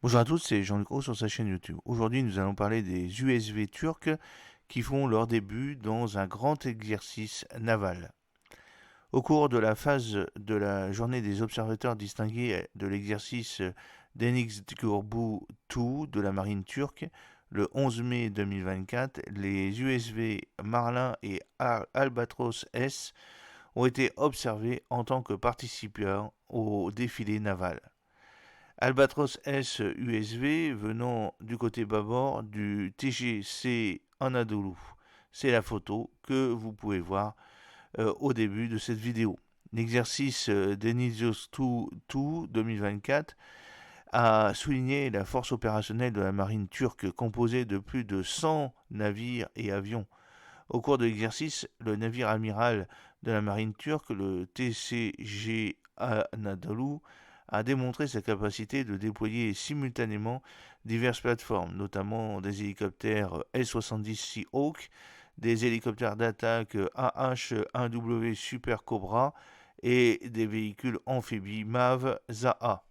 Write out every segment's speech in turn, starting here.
Bonjour à tous, c'est Jean-Luc Roux sur sa chaîne YouTube. Aujourd'hui, nous allons parler des USV turcs qui font leur début dans un grand exercice naval. Au cours de la phase de la journée des observateurs distingués de l'exercice Denizliborbu II de la marine turque, le 11 mai 2024, les USV Marlin et Albatros S ont été observés en tant que participants au défilé naval. Albatros S USV venant du côté bâbord du TGC Anadolu. C'est la photo que vous pouvez voir au début de cette vidéo. L'exercice Denizlios 2 2024 a souligné la force opérationnelle de la marine turque composée de plus de 100 navires et avions. Au cours de l'exercice, le navire amiral de la marine turque, le TCG Anadolu, a démontré sa capacité de déployer simultanément diverses plateformes, notamment des hélicoptères S-70 Seahawk, des hélicoptères d'attaque AH-1W Super Cobra et des véhicules amphibies MAV ZAA.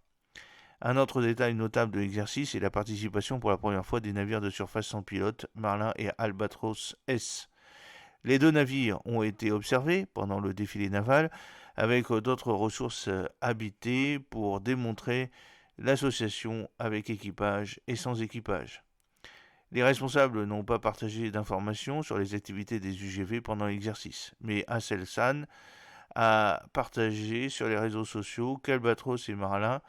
Un autre détail notable de l'exercice est la participation pour la première fois des navires de surface sans pilote Marlin et Albatros S. Les deux navires ont été observés pendant le défilé naval avec d'autres ressources habitées pour démontrer l'association avec équipage et sans équipage. Les responsables n'ont pas partagé d'informations sur les activités des UGV pendant l'exercice, mais Aselsan a partagé sur les réseaux sociaux qu'Albatros et Marlin,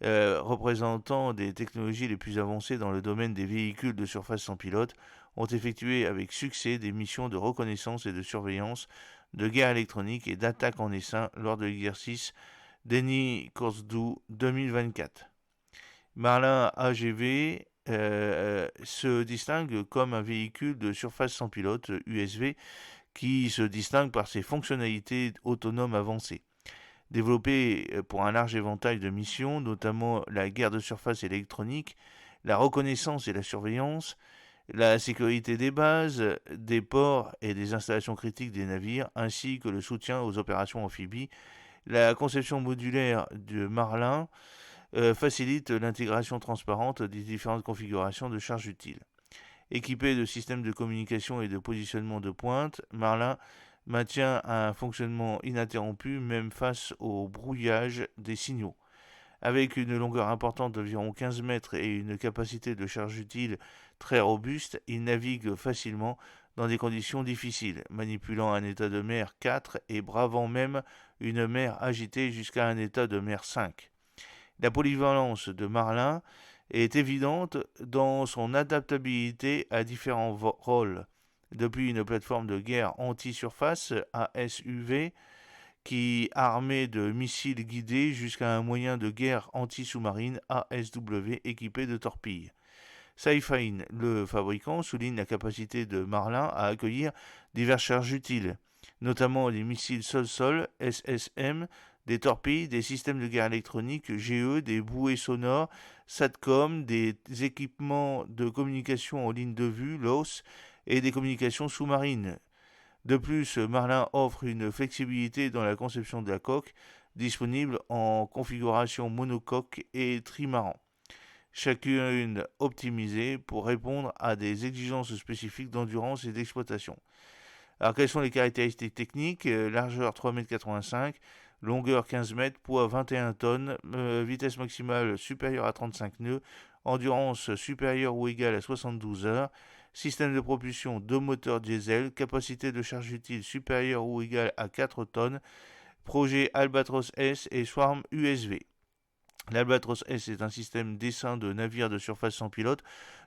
représentant des technologies les plus avancées dans le domaine des véhicules de surface sans pilote, ont effectué avec succès des missions de reconnaissance et de surveillance, de guerre électronique et d'attaque en essaim lors de l'exercice Deni Korsdu 2024. Marlin AGV se distingue comme un véhicule de surface sans pilote USV qui se distingue par ses fonctionnalités autonomes avancées. Développé pour un large éventail de missions, notamment la guerre de surface électronique, la reconnaissance et la surveillance, la sécurité des bases, des ports et des installations critiques des navires, ainsi que le soutien aux opérations amphibies, la conception modulaire de Marlin facilite l'intégration transparente des différentes configurations de charges utiles. Équipé de systèmes de communication et de positionnement de pointe, Marlin maintient un fonctionnement ininterrompu même face au brouillage des signaux. Avec une longueur importante d'environ 15 mètres et une capacité de charge utile très robuste, il navigue facilement dans des conditions difficiles, manipulant un état de mer 4 et bravant même une mer agitée jusqu'à un état de mer 5. La polyvalence de Marlin est évidente dans son adaptabilité à différents rôles, depuis une plateforme de guerre anti-surface ASUV qui armée de missiles guidés jusqu'à un moyen de guerre anti-sous-marine ASW équipé de torpilles. Saifine, le fabricant, souligne la capacité de Marlin à accueillir diverses charges utiles, notamment les missiles sol-sol SSM, des torpilles, des systèmes de guerre électronique GE, des bouées sonores, SATCOM, des équipements de communication en ligne de vue, LOS, et des communications sous-marines. De plus, Marlin offre une flexibilité dans la conception de la coque, disponible en configuration monocoque et trimaran, chacune optimisée pour répondre à des exigences spécifiques d'endurance et d'exploitation. Alors quelles sont les caractéristiques techniques? Largeur 3,85 m, longueur 15 mètres, poids 21 tonnes, vitesse maximale supérieure à 35 nœuds, endurance supérieure ou égale à 72 heures, système de propulsion 2 moteurs diesel, capacité de charge utile supérieure ou égale à 4 tonnes, projet Albatros S et Swarm USV. L'Albatros S est un système d'essaim de navires de surface sans pilote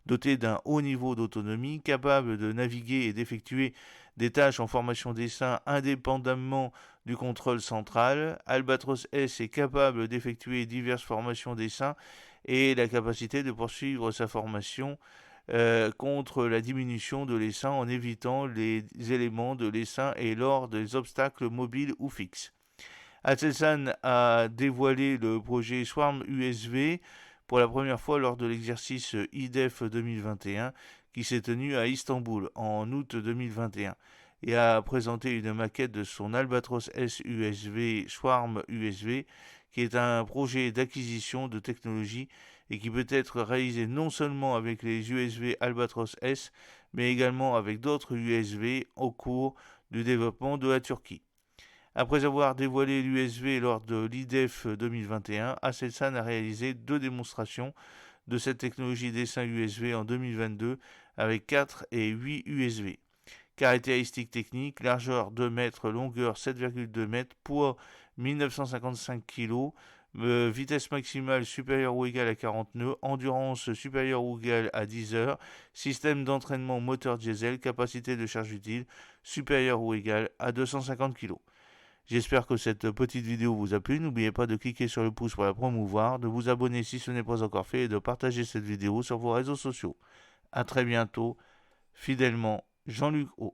doté d'un haut niveau d'autonomie, capable de naviguer et d'effectuer des tâches en formation d'essaim indépendamment du contrôle central. Albatros S est capable d'effectuer diverses formations d'essaim et la capacité de poursuivre sa formation contre la diminution de l'essaim en évitant les éléments de l'essaim et lors des obstacles mobiles ou fixes. Aselsan a dévoilé le projet Swarm USV pour la première fois lors de l'exercice IDEF 2021 qui s'est tenu à Istanbul en août 2021 et a présenté une maquette de son Albatros S USV Swarm USV qui est un projet d'acquisition de technologie et qui peut être réalisé non seulement avec les USB Albatros S, mais également avec d'autres USB au cours du développement de la Turquie. Après avoir dévoilé l'USV lors de l'IDEF 2021, Aselsan a réalisé 2 démonstrations de cette technologie dessin USB en 2022 avec 4 et 8 USB. Caractéristiques techniques, largeur 2 mètres, longueur 7,2 mètres, poids 1955 kg, vitesse maximale supérieure ou égale à 40 nœuds, endurance supérieure ou égale à 10 heures, système d'entraînement moteur diesel, capacité de charge utile supérieure ou égale à 250 kg. J'espère que cette petite vidéo vous a plu. N'oubliez pas de cliquer sur le pouce pour la promouvoir, de vous abonner si ce n'est pas encore fait et de partager cette vidéo sur vos réseaux sociaux. A très bientôt, fidèlement, Jean-Luc O.